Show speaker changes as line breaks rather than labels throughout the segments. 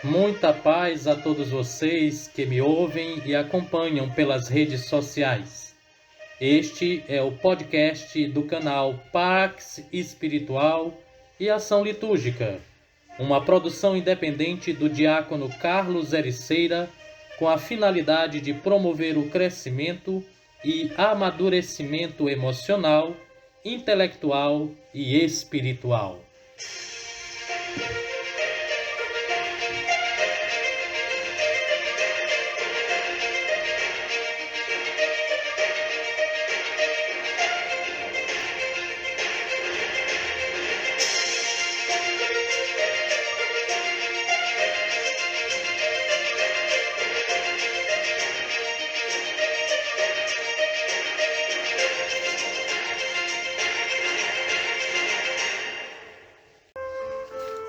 Muita paz a todos vocês que me ouvem e acompanham pelas redes sociais. Este é o podcast do canal Pax Espiritual e Ação Litúrgica, uma produção independente do diácono Carlos Ericeira, com a finalidade de promover o crescimento e amadurecimento emocional, intelectual e espiritual.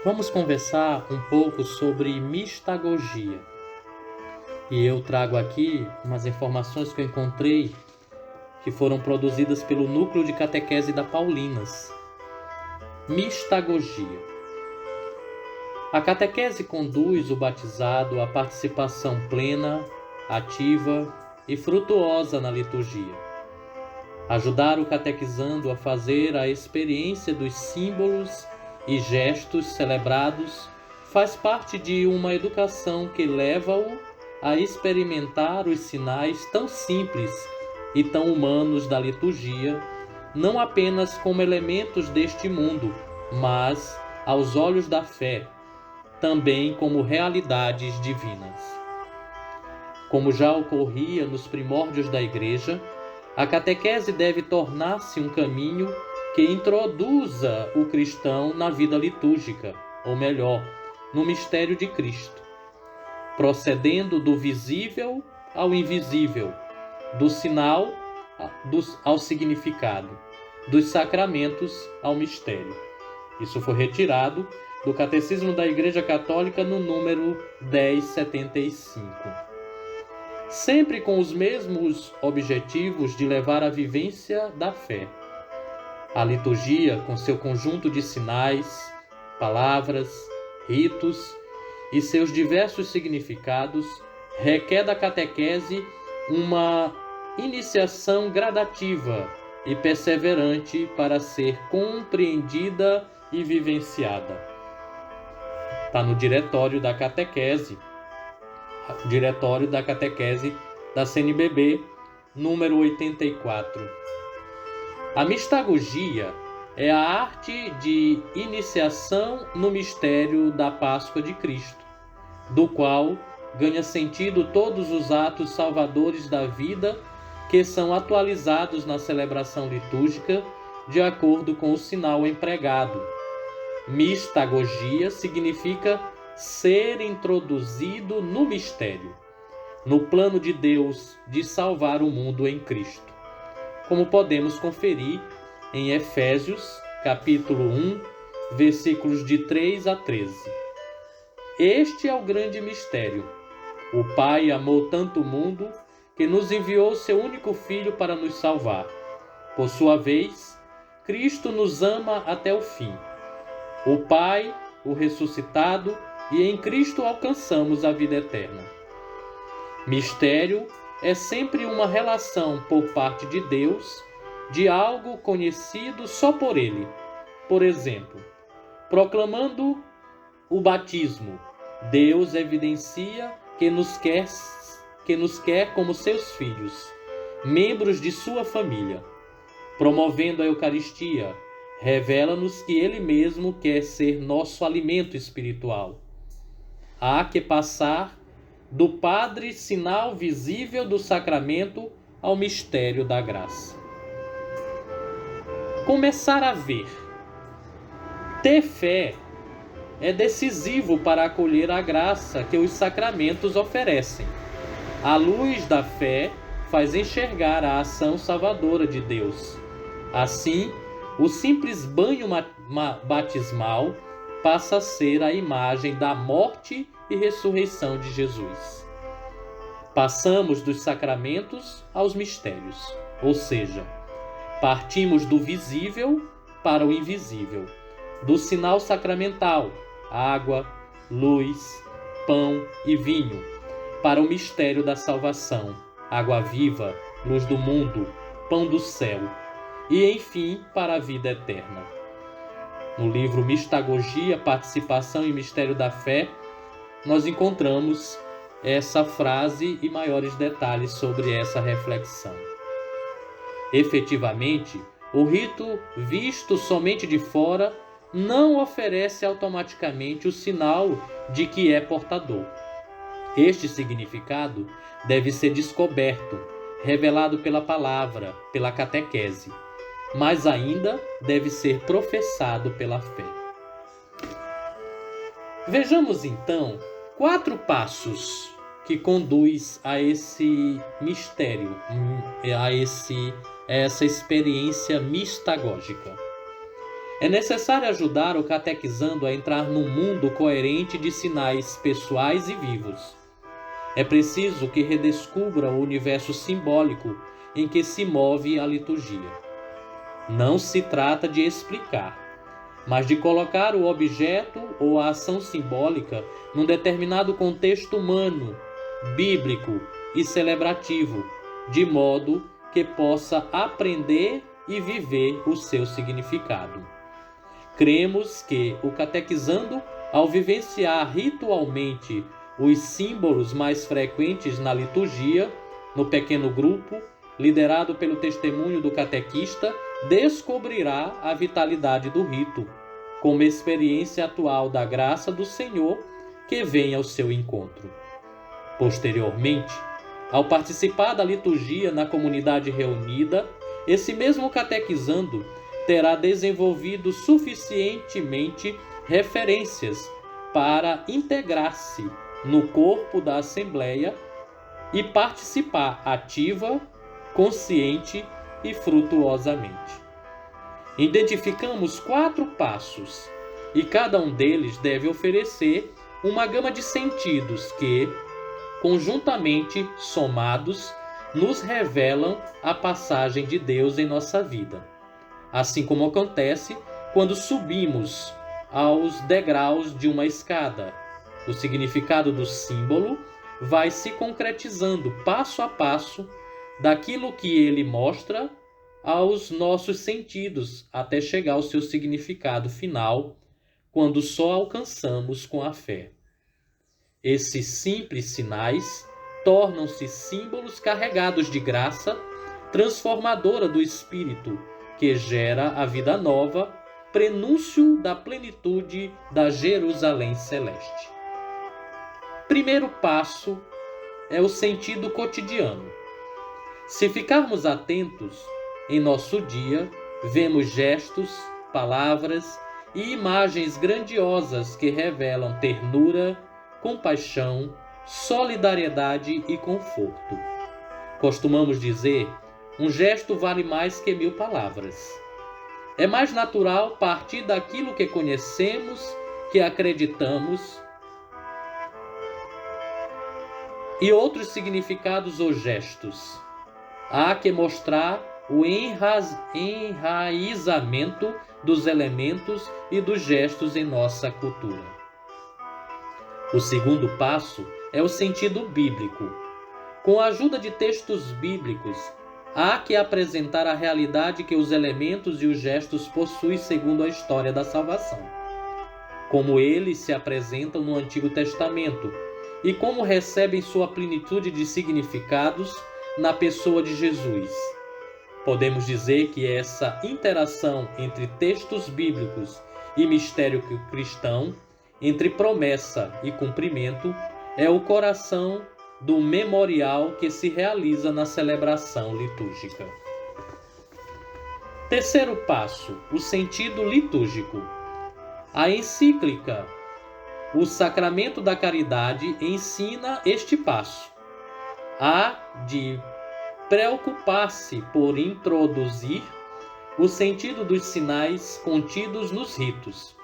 Vamos conversar um pouco sobre mistagogia. E eu trago aqui umas informações que eu encontrei que foram produzidas pelo Núcleo de Catequese da Paulinas. Mistagogia. A catequese conduz o batizado à participação plena, ativa e frutuosa na liturgia. Ajudar o catequizando a fazer a experiência dos símbolos e gestos celebrados faz parte de uma educação que leva-o a experimentar os sinais tão simples e tão humanos da liturgia, não apenas como elementos deste mundo, mas, aos olhos da fé, também como realidades divinas. Como já ocorria nos primórdios da Igreja, a catequese deve tornar-se um caminho que introduza o cristão na vida litúrgica, ou melhor, no mistério de Cristo, procedendo do visível ao invisível, do sinal ao significado, dos sacramentos ao mistério. Isso foi retirado do Catecismo da Igreja Católica no número 1075. Sempre com os mesmos objetivos de levar à vivência da fé. A liturgia, com seu conjunto de sinais, palavras, ritos e seus diversos significados, requer da catequese uma iniciação gradativa e perseverante para ser compreendida e vivenciada. Está no diretório da catequese da CNBB, número 84. A mistagogia é a arte de iniciação no mistério da Páscoa de Cristo, do qual ganha sentido todos os atos salvadores da vida que são atualizados na celebração litúrgica de acordo com o sinal empregado. Mistagogia significa ser introduzido no mistério, no plano de Deus de salvar o mundo em Cristo, como podemos conferir em Efésios, capítulo 1, versículos de 3 a 13. Este é o grande mistério. O Pai amou tanto o mundo que nos enviou seu único Filho para nos salvar. Por sua vez, Cristo nos ama até o fim. O Pai, o ressuscitado, e em Cristo alcançamos a vida eterna. Mistério é sempre uma relação por parte de Deus de algo conhecido só por Ele. Por exemplo, proclamando o batismo, Deus evidencia que nos quer como seus filhos, membros de sua família. Promovendo a Eucaristia, revela-nos que Ele mesmo quer ser nosso alimento espiritual. Há que passar do Padre, sinal visível do sacramento, ao mistério da graça. Começar a ver. Ter fé é decisivo para acolher a graça que os sacramentos oferecem. A luz da fé faz enxergar a ação salvadora de Deus. Assim, o simples banho batismal passa a ser a imagem da morte e ressurreição de Jesus. Passamos dos sacramentos aos mistérios, ou seja, partimos do visível para o invisível, do sinal sacramental, água, luz, pão e vinho, para o mistério da salvação, água viva, luz do mundo, pão do céu, e enfim para a vida eterna. No livro Mistagogia, Participação e Mistério da Fé, nós encontramos essa frase e maiores detalhes sobre essa reflexão. Efetivamente, o rito visto somente de fora não oferece automaticamente o sinal de que é portador. Este significado deve ser descoberto, revelado pela palavra, pela catequese, mas ainda deve ser professado pela fé. Vejamos então 4 passos que conduz a esse mistério, a essa experiência mistagógica. É necessário ajudar o catequizando a entrar num mundo coerente de sinais pessoais e vivos. É preciso que redescubra o universo simbólico em que se move a liturgia. Não se trata de explicar, mas de colocar o objeto ou a ação simbólica num determinado contexto humano, bíblico e celebrativo, de modo que possa aprender e viver o seu significado. Cremos que o catequizando, ao vivenciar ritualmente os símbolos mais frequentes na liturgia, no pequeno grupo, liderado pelo testemunho do catequista, descobrirá a vitalidade do rito, como experiência atual da graça do Senhor que vem ao seu encontro. Posteriormente, ao participar da liturgia na comunidade reunida, esse mesmo catequizando terá desenvolvido suficientemente referências para integrar-se no corpo da Assembleia e participar ativa, consciente e frutuosamente. Identificamos 4 passos e cada um deles deve oferecer uma gama de sentidos que, conjuntamente somados, nos revelam a passagem de Deus em nossa vida. Assim como acontece quando subimos aos degraus de uma escada. O significado do símbolo vai se concretizando passo a passo daquilo que ele mostra aos nossos sentidos, até chegar ao seu significado final, quando só alcançamos com a fé. Esses simples sinais tornam-se símbolos carregados de graça transformadora do Espírito, que gera a vida nova, prenúncio da plenitude da Jerusalém celeste. Primeiro passo é o sentido cotidiano. Se ficarmos atentos, em nosso dia, vemos gestos, palavras e imagens grandiosas que revelam ternura, compaixão, solidariedade e conforto. Costumamos dizer: um gesto vale mais que 1000 palavras. É mais natural partir daquilo que conhecemos, que acreditamos, e outros significados ou gestos. Há que mostrar o enraizamento dos elementos e dos gestos em nossa cultura. O segundo passo é o sentido bíblico. Com a ajuda de textos bíblicos, há que apresentar a realidade que os elementos e os gestos possuem segundo a história da salvação, como eles se apresentam no Antigo Testamento e como recebem sua plenitude de significados na pessoa de Jesus. Podemos dizer que essa interação entre textos bíblicos e mistério cristão, entre promessa e cumprimento, é o coração do memorial que se realiza na celebração litúrgica. Terceiro passo, o sentido litúrgico. A encíclica O Sacramento da Caridade ensina este passo. Há de preocupar-se por introduzir o sentido dos sinais contidos nos ritos.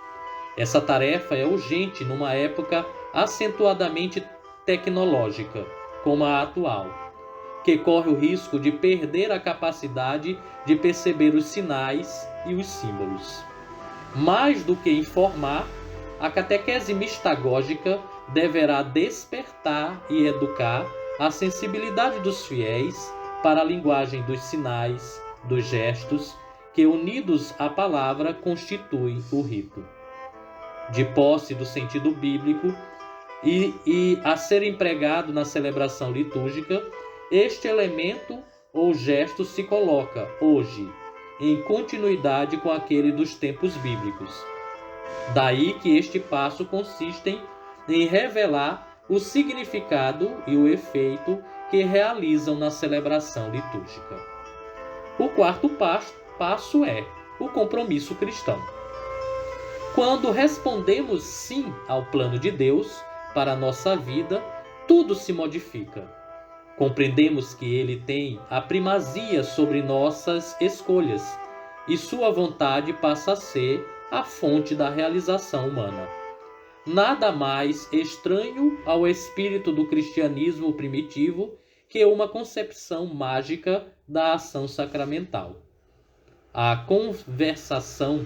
Essa tarefa é urgente numa época acentuadamente tecnológica, como a atual, que corre o risco de perder a capacidade de perceber os sinais e os símbolos. Mais do que informar, a catequese mistagógica deverá despertar e educar a sensibilidade dos fiéis para a linguagem dos sinais, dos gestos, que, unidos à palavra, constituem o rito. De posse do sentido bíblico e a ser empregado na celebração litúrgica, este elemento ou gesto se coloca, hoje, em continuidade com aquele dos tempos bíblicos. Daí que este passo consiste em revelar o significado e o efeito que realizam na celebração litúrgica. O quarto passo é o compromisso cristão. Quando respondemos sim ao plano de Deus para a nossa vida, tudo se modifica. Compreendemos que Ele tem a primazia sobre nossas escolhas e sua vontade passa a ser a fonte da realização humana. Nada mais estranho ao espírito do cristianismo primitivo que uma concepção mágica da ação sacramental. A conversação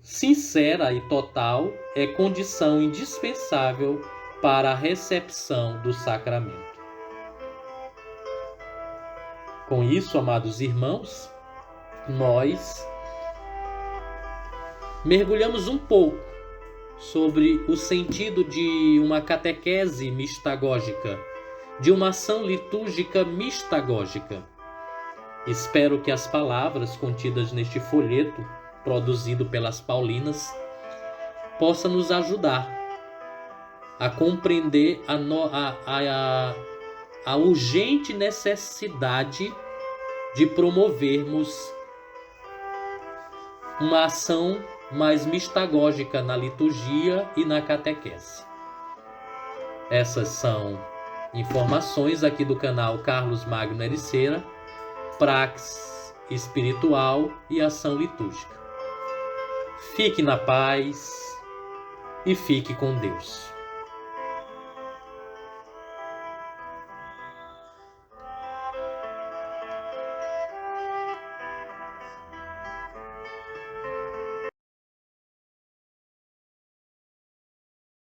sincera e total é condição indispensável para a recepção do sacramento. Com isso, amados irmãos, nós mergulhamos um pouco sobre o sentido de uma catequese mistagógica, de uma ação litúrgica mistagógica. Espero que as palavras contidas neste folheto, produzido pelas Paulinas, possam nos ajudar a compreender a urgente necessidade de promovermos uma ação mais mistagógica na liturgia e na catequese. Essas são informações aqui do canal Carlos Magno Ericeira, praxis espiritual e ação litúrgica. Fique na paz e fique com Deus.